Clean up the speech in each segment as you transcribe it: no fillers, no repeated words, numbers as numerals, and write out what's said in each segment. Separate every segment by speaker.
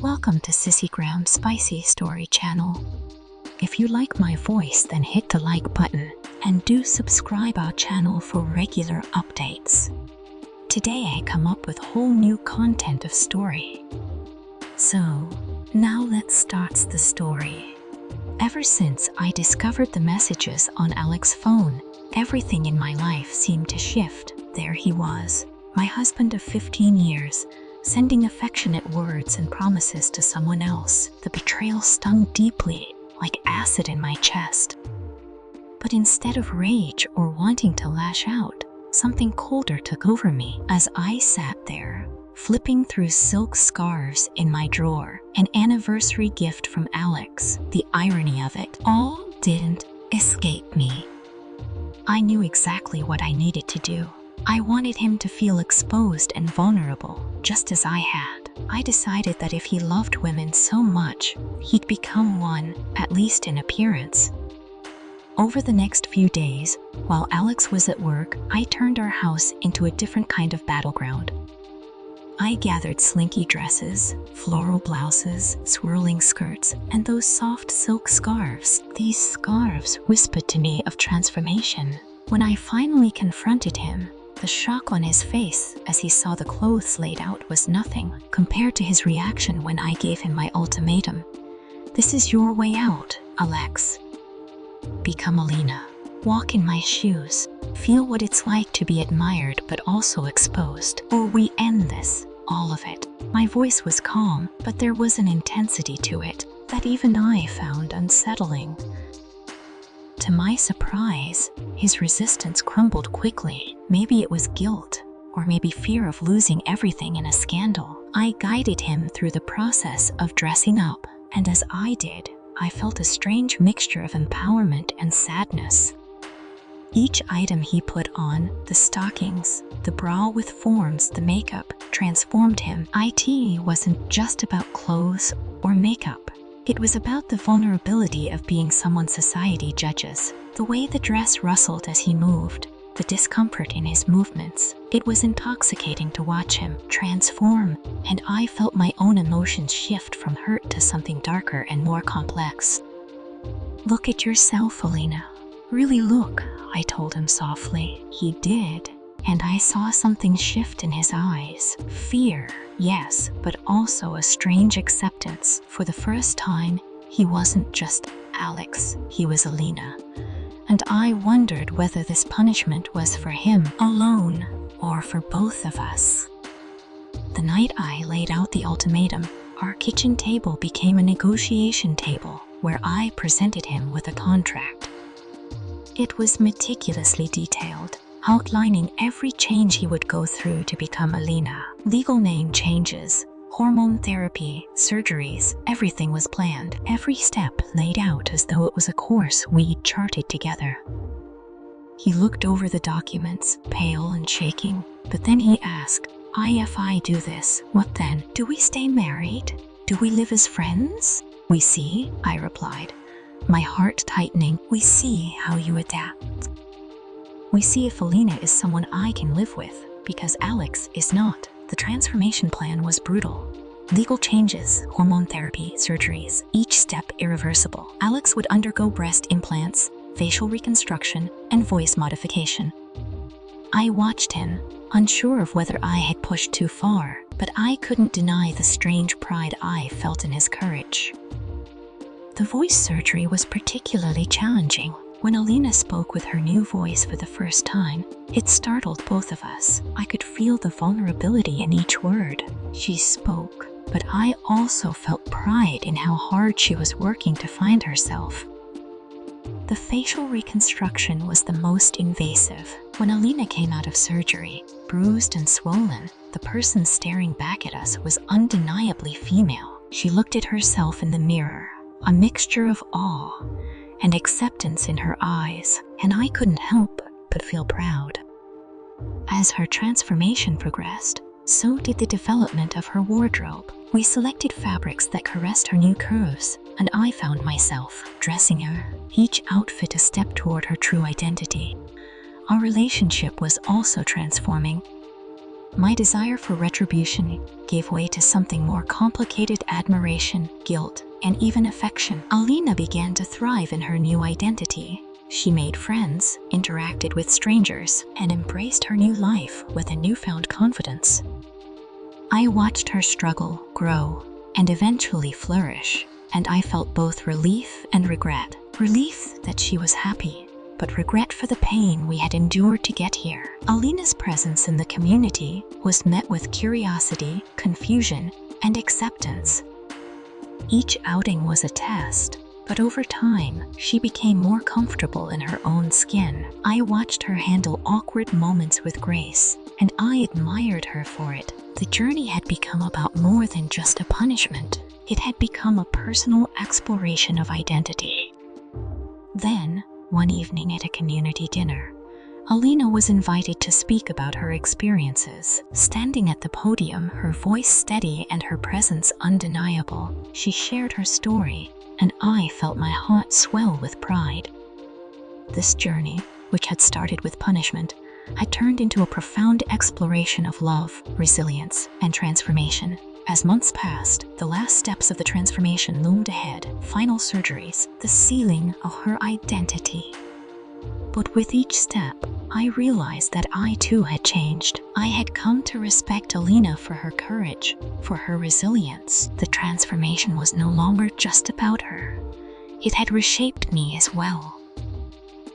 Speaker 1: Welcome to Sissygram Spicy Story channel. If you like my voice, then hit the like button and do subscribe our channel for regular updates. Today I come up with whole new content of story. So, now let's start the story. Ever since I discovered the messages on Alex's phone, everything in my life seemed to shift. There he was, my husband of 15 years, sending affectionate words and promises to someone else. The betrayal stung deeply, like acid in my chest. But instead of rage or wanting to lash out, something colder took over me as I sat there, flipping through silk scarves in my drawer, an anniversary gift from Alex. The irony of it all didn't escape me. I knew exactly what I needed to do. I wanted him to feel exposed and vulnerable, just as I had. I decided that if he loved women so much, he'd become one, at least in appearance. Over the next few days, while Alex was at work, I turned our house into a different kind of battleground. I gathered slinky dresses, floral blouses, swirling skirts, and those soft silk scarves. These scarves whispered to me of transformation. When I finally confronted him, the shock on his face as he saw the clothes laid out was nothing compared to his reaction when I gave him my ultimatum. This is your way out, Alex. Become Alina. Walk in my shoes. Feel what it's like to be admired but also exposed. Or we end this, all of it. My voice was calm, but there was an intensity to it that even I found unsettling. To my surprise, his resistance crumbled quickly. Maybe it was guilt, or maybe fear of losing everything in a scandal. I guided him through the process of dressing up, and as I did, I felt a strange mixture of empowerment and sadness. Each item he put on, the stockings, the bra with forms, the makeup, transformed him. It wasn't just about clothes or makeup. It was about the vulnerability of being someone society judges. The way the dress rustled as he moved, the discomfort in his movements. It was intoxicating to watch him transform, and I felt my own emotions shift from hurt to something darker and more complex. Look at yourself, Alina. Really look, I told him softly. He did, and I saw something shift in his eyes. Fear, yes, but also a strange acceptance. For the first time, he wasn't just Alex, he was Alina. And I wondered whether this punishment was for him alone or for both of us. The night I laid out the ultimatum, our kitchen table became a negotiation table where I presented him with a contract. It was meticulously detailed, outlining every change he would go through to become Alina. Legal name changes, hormone therapy, surgeries, everything was planned. Every step laid out as though it was a course we'd charted together. He looked over the documents, pale and shaking, but then he asked, If I do this, what then? Do we stay married? Do we live as friends? We see, I replied, my heart tightening. We see how you adapt. We see if Alina is someone I can live with, because Alex is not. The transformation plan was brutal. Legal changes, hormone therapy, surgeries, each step irreversible. Alex would undergo breast implants, facial reconstruction, and voice modification. I watched him, unsure of whether I had pushed too far, but I couldn't deny the strange pride I felt in his courage. The voice surgery was particularly challenging. When Alina spoke with her new voice for the first time, it startled both of us. I could feel the vulnerability in each word. She spoke, but I also felt pride in how hard she was working to find herself. The facial reconstruction was the most invasive. When Alina came out of surgery, bruised and swollen, the person staring back at us was undeniably female. She looked at herself in the mirror, a mixture of awe and acceptance in her eyes, and I couldn't help but feel proud. As her transformation progressed, so did the development of her wardrobe. We selected fabrics that caressed her new curves, and I found myself dressing her, each outfit a step toward her true identity. Our relationship was also transforming. My desire for retribution gave way to something more complicated: admiration, guilt, and even affection. Alina began to thrive in her new identity. She made friends, interacted with strangers, and embraced her new life with a newfound confidence. I watched her struggle, grow, and eventually flourish, and I felt both relief and regret. Relief that she was happy, but regret for the pain we had endured to get here. Alina's presence in the community was met with curiosity, confusion, and acceptance. Each outing was a test, but over time, she became more comfortable in her own skin. I watched her handle awkward moments with grace, and I admired her for it. The journey had become about more than just a punishment. It had become a personal exploration of identity. Then, one evening at a community dinner, Alina was invited to speak about her experiences. Standing at the podium, her voice steady and her presence undeniable, she shared her story, and I felt my heart swell with pride. This journey, which had started with punishment, had turned into a profound exploration of love, resilience, and transformation. As months passed, the last steps of the transformation loomed ahead: final surgeries, the sealing of her identity. But with each step, I realized that I too had changed. I had come to respect Alina for her courage, for her resilience. The transformation was no longer just about her. It had reshaped me as well.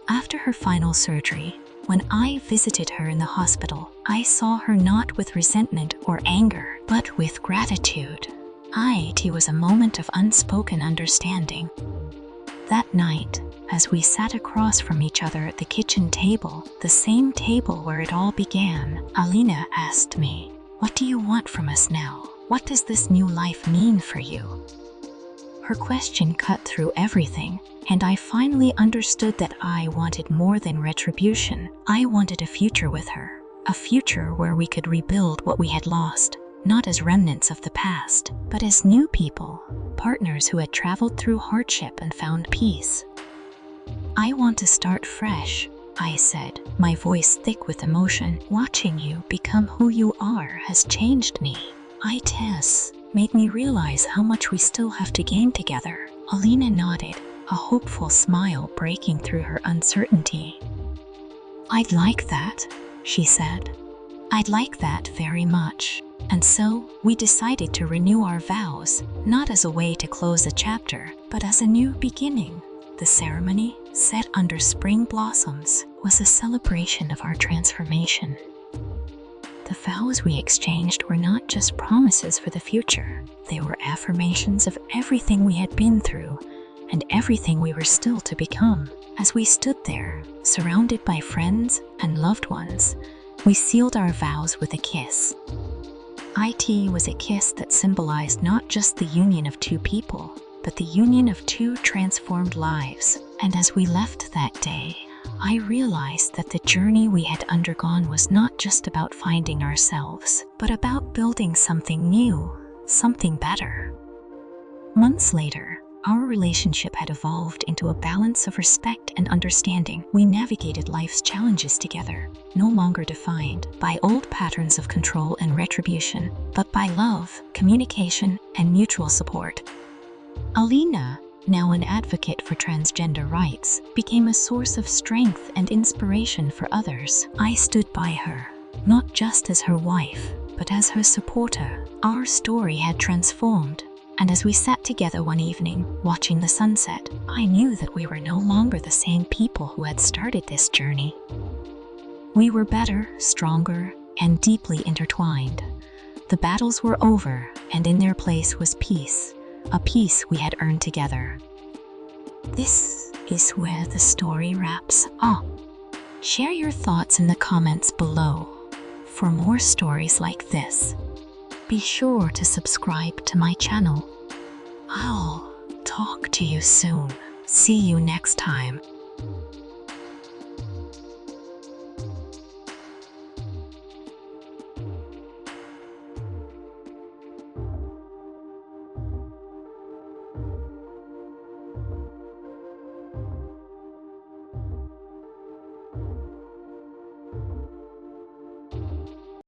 Speaker 1: After her final surgery, when I visited her in the hospital, I saw her not with resentment or anger, but with gratitude. It was a moment of unspoken understanding. That night, as we sat across from each other at the kitchen table, the same table where it all began, Alina asked me, "What do you want from us now? What does this new life mean for you?" Her question cut through everything, and I finally understood that I wanted more than retribution. I wanted a future with her, a future where we could rebuild what we had lost, not as remnants of the past, but as new people, partners who had traveled through hardship and found peace. "I want to start fresh," I said, my voice thick with emotion. "Watching you become who you are has changed me. Tess, made me realize how much we still have to gain together." Alina nodded, a hopeful smile breaking through her uncertainty. "I'd like that," she said. "I'd like that very much." And so, we decided to renew our vows, not as a way to close a chapter, but as a new beginning. The ceremony, set under spring blossoms, was a celebration of our transformation. The vows we exchanged were not just promises for the future. They were affirmations of everything we had been through and everything we were still to become. As we stood there, surrounded by friends and loved ones, we sealed our vows with a kiss. It was a kiss that symbolized not just the union of two people, but the union of two transformed lives. And as we left that day, I realized that the journey we had undergone was not just about finding ourselves, but about building something new, something better. Months later, our relationship had evolved into a balance of respect and understanding. We navigated life's challenges together, no longer defined by old patterns of control and retribution, but by love, communication, and mutual support. Alina, now an advocate for transgender rights, became a source of strength and inspiration for others. I stood by her, not just as her wife, but as her supporter. Our story had transformed, and as we sat together one evening, watching the sunset, I knew that we were no longer the same people who had started this journey. We were better, stronger, and deeply intertwined. The battles were over, and in their place was peace, a peace we had earned together. This is where the story wraps up. Share your thoughts in the comments below. For more stories like this, be sure to subscribe to my channel. I'll talk to you soon. See you next time.